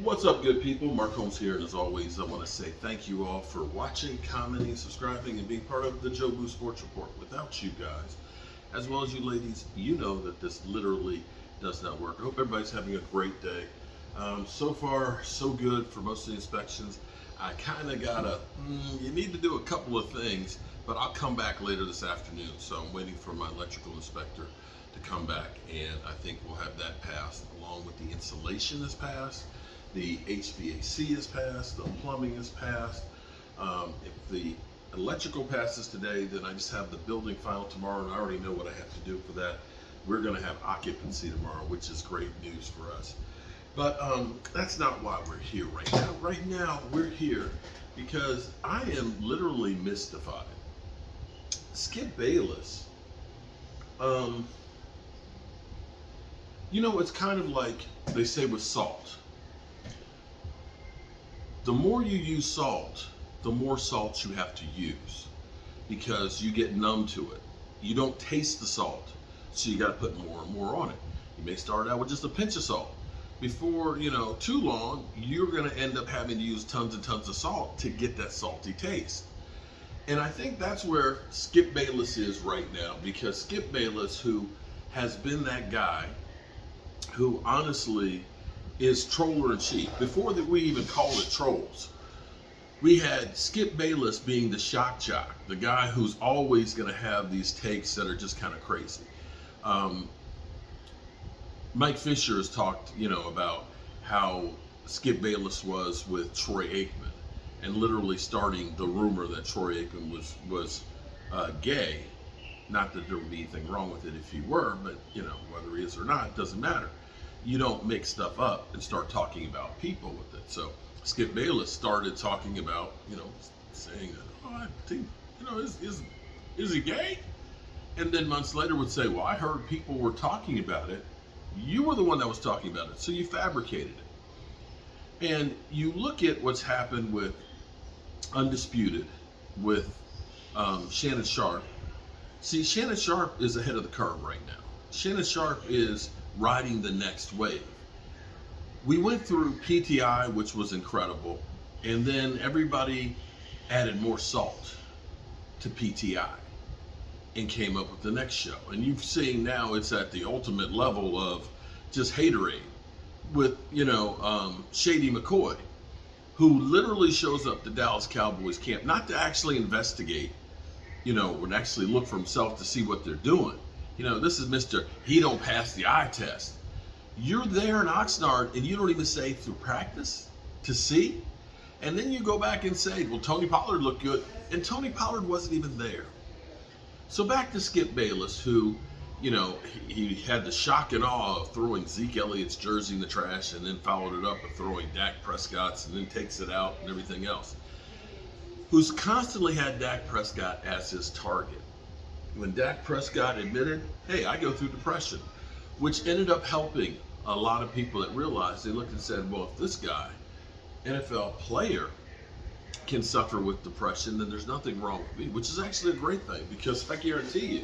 What's up, good people? Mark Holmes here, and as always, I want to say thank you all for watching, commenting, subscribing, and being part of the Joe Boo Sports Report. Without you guys, as well as you ladies, you know that this literally does not work. I hope everybody's having a great day. So far, so good for most of the inspections. I kind of got you need to do a couple of things, but I'll come back later this afternoon. So I'm waiting for my electrical inspector to come back, and I think we'll have that passed, along with the insulation is passed. The HVAC is passed, the plumbing is passed. If the electrical passes today, then I just have the building final tomorrow, and I already know what I have to do for that. We're going to have occupancy tomorrow, which is great news for us. But that's not why we're here right now. Right now, we're here because I am literally mystified. Skip Bayless. It's kind of like they say with salt. The more you use salt, the more salt you have to use because you get numb to it. You don't taste the salt, so you got to put more and more on it. You may start out with just a pinch of salt. Before, too long, you're going to end up having to use tons and tons of salt to get that salty taste. And I think that's where Skip Bayless is right now, because Skip Bayless, who has been that guy who honestly is troller in chief. Before that we even called it trolls, we had Skip Bayless being the shock jock, the guy who's always going to have these takes that are just kind of crazy. Mike Fisher has talked, about how Skip Bayless was with Troy Aikman, and literally starting the rumor that Troy Aikman was gay. Not that there would be anything wrong with it if he were, but whether he is or not doesn't matter. You don't make stuff up and start talking about people with it. So Skip Bayless started talking about, saying that, I think, is he gay? And then months later would say, well, I heard people were talking about it. You were the one that was talking about it, so you fabricated it. And you look at what's happened with Undisputed, with Shannon Sharp. See, Shannon Sharp is ahead of the curve right now. Shannon Sharp is riding the next wave. We went through PTI, which was incredible, and then everybody added more salt to PTI and came up with the next show. And you've seen now it's at the ultimate level of just haterade with, Shady McCoy, who literally shows up to Dallas Cowboys camp, not to actually investigate, and actually look for himself to see what they're doing. This is Mr. He don't pass the eye test. You're there in Oxnard and you don't even say through practice to see. And then you go back and say, well, Tony Pollard looked good. And Tony Pollard wasn't even there. So back to Skip Bayless, who, he had the shock and awe of throwing Zeke Elliott's jersey in the trash and then followed it up with throwing Dak Prescott's and then takes it out and everything else. Who's constantly had Dak Prescott as his target. When Dak Prescott admitted, hey, I go through depression, which ended up helping a lot of people that realized, they looked and said, well, if this guy, NFL player, can suffer with depression, then there's nothing wrong with me, which is actually a great thing, because I guarantee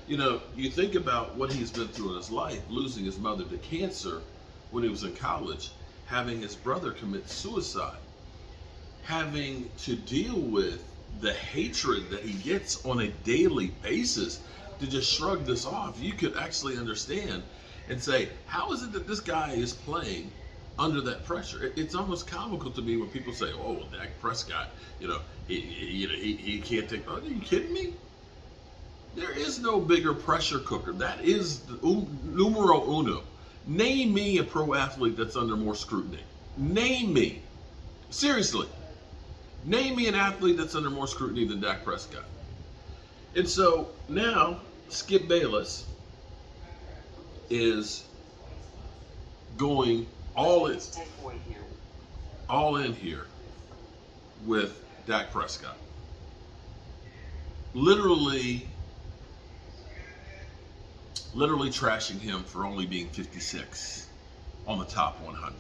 you, you think about what he's been through in his life, losing his mother to cancer when he was in college, having his brother commit suicide, having to deal with the hatred that he gets on a daily basis. To just shrug this off, you could actually understand and say, how is it that this guy is playing under that pressure? It's almost comical to me when people say, oh, Dak Prescott, he can't take, are you kidding me? There is no bigger pressure cooker. That is numero uno. Name me a pro athlete that's under more scrutiny. Name me. Seriously. Name me an athlete that's under more scrutiny than Dak Prescott. And so now Skip Bayless is going all in here with Dak Prescott. Literally trashing him for only being 56 on the top 100.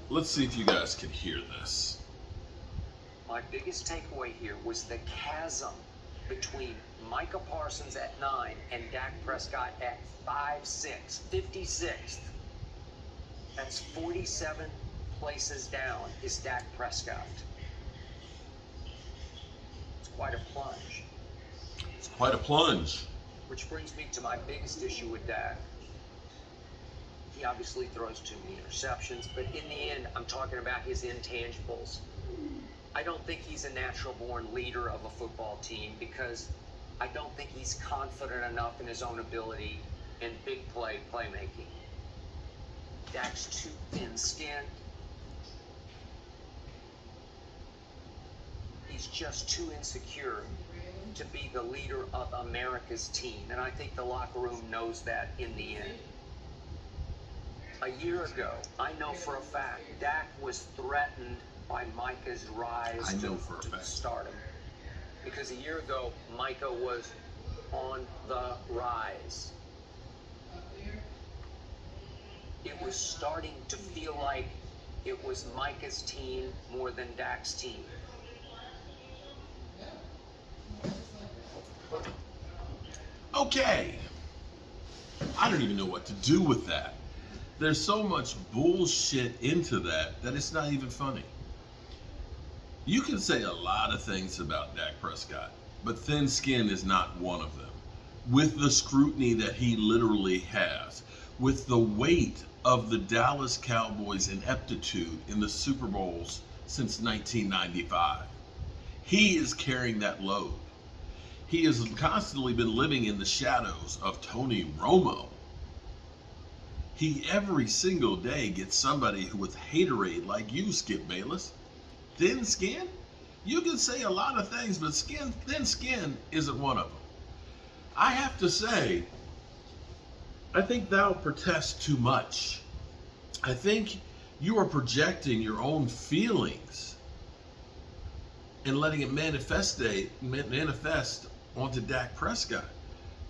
Let's see if you guys can hear this. My biggest takeaway here was the chasm between Micah Parsons at 9 and Dak Prescott at 5'6", 56th. That's 47 places down is Dak Prescott. It's quite a plunge. It's quite a plunge. Which brings me to my biggest issue with Dak. He obviously throws too many interceptions, but in the end, I'm talking about his intangibles. I don't think he's a natural-born leader of a football team because I don't think he's confident enough in his own ability in big playmaking. Dak's too thin-skinned. He's just too insecure to be the leader of America's team, and I think the locker room knows that in the end. A year ago, I know for a fact, Dak was threatened by Micah's rise to stardom. Because a year ago, Micah was on the rise. It was starting to feel like it was Micah's team more than Dak's team. Okay. I don't even know what to do with that. There's so much bullshit into that it's not even funny. You can say a lot of things about Dak Prescott, but thin skin is not one of them. With the scrutiny that he literally has, with the weight of the Dallas Cowboys' ineptitude in the Super Bowls since 1995, he is carrying that load. He has constantly been living in the shadows of Tony Romo. He every single day gets somebody who with haterade like you, Skip Bayless. Thin skin? You can say a lot of things, but thin skin isn't one of them. I have to say, I think thou protest too much. I think you are projecting your own feelings and letting it manifest onto Dak Prescott.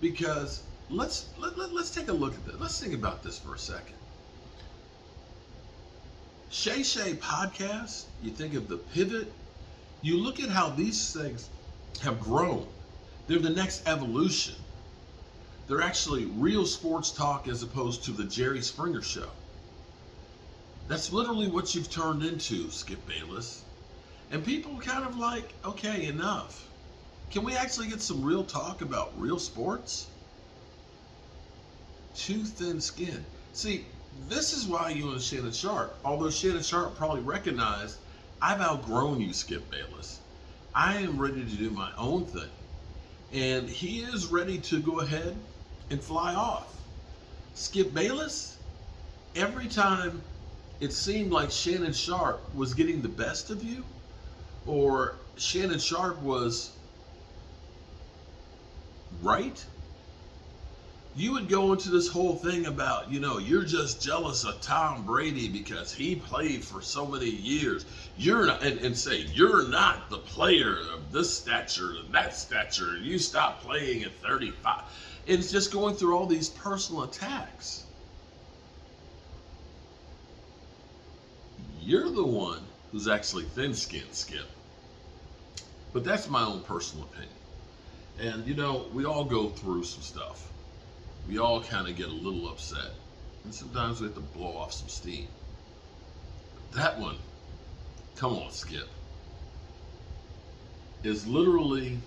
Because let's take a look at this. Let's think about this for a second. Shay Shay podcast, you think of the pivot, you look at how these things have grown. They're the next evolution. They're actually real sports talk as opposed to the Jerry Springer show. That's literally what you've turned into, Skip Bayless. And people kind of like, okay, enough. Can we actually get some real talk about real sports? Too thin skin. See, this is why you and Shannon Sharp, although Shannon Sharp probably recognized, I've outgrown you, Skip Bayless. I am ready to do my own thing. And he is ready to go ahead and fly off. Skip Bayless, every time it seemed like Shannon Sharp was getting the best of you, or Shannon Sharp was right, you would go into this whole thing about, you're just jealous of Tom Brady because he played for so many years. You're not, and say, you're not the player of this stature and that stature. You stopped playing at 35. And it's just going through all these personal attacks. You're the one who's actually thin-skinned, Skip. But that's my own personal opinion. And, we all go through some stuff. We all kind of get a little upset. And sometimes we have to blow off some steam. But that one, come on, Skip, is literally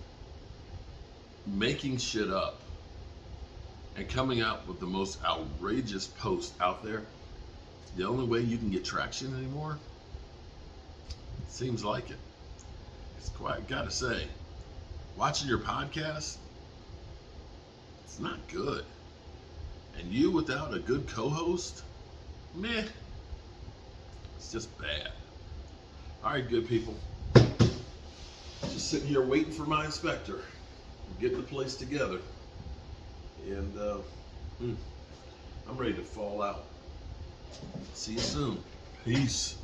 making shit up and coming out with the most outrageous post out there. The only way you can get traction anymore? Seems like it. It's quite, gotta say, watching your podcast, it's not good. And you without a good co-host, meh, it's just bad. All right, good people. Just sitting here waiting for my inspector. We're getting the place together. And I'm ready to fall out. See you soon. Peace.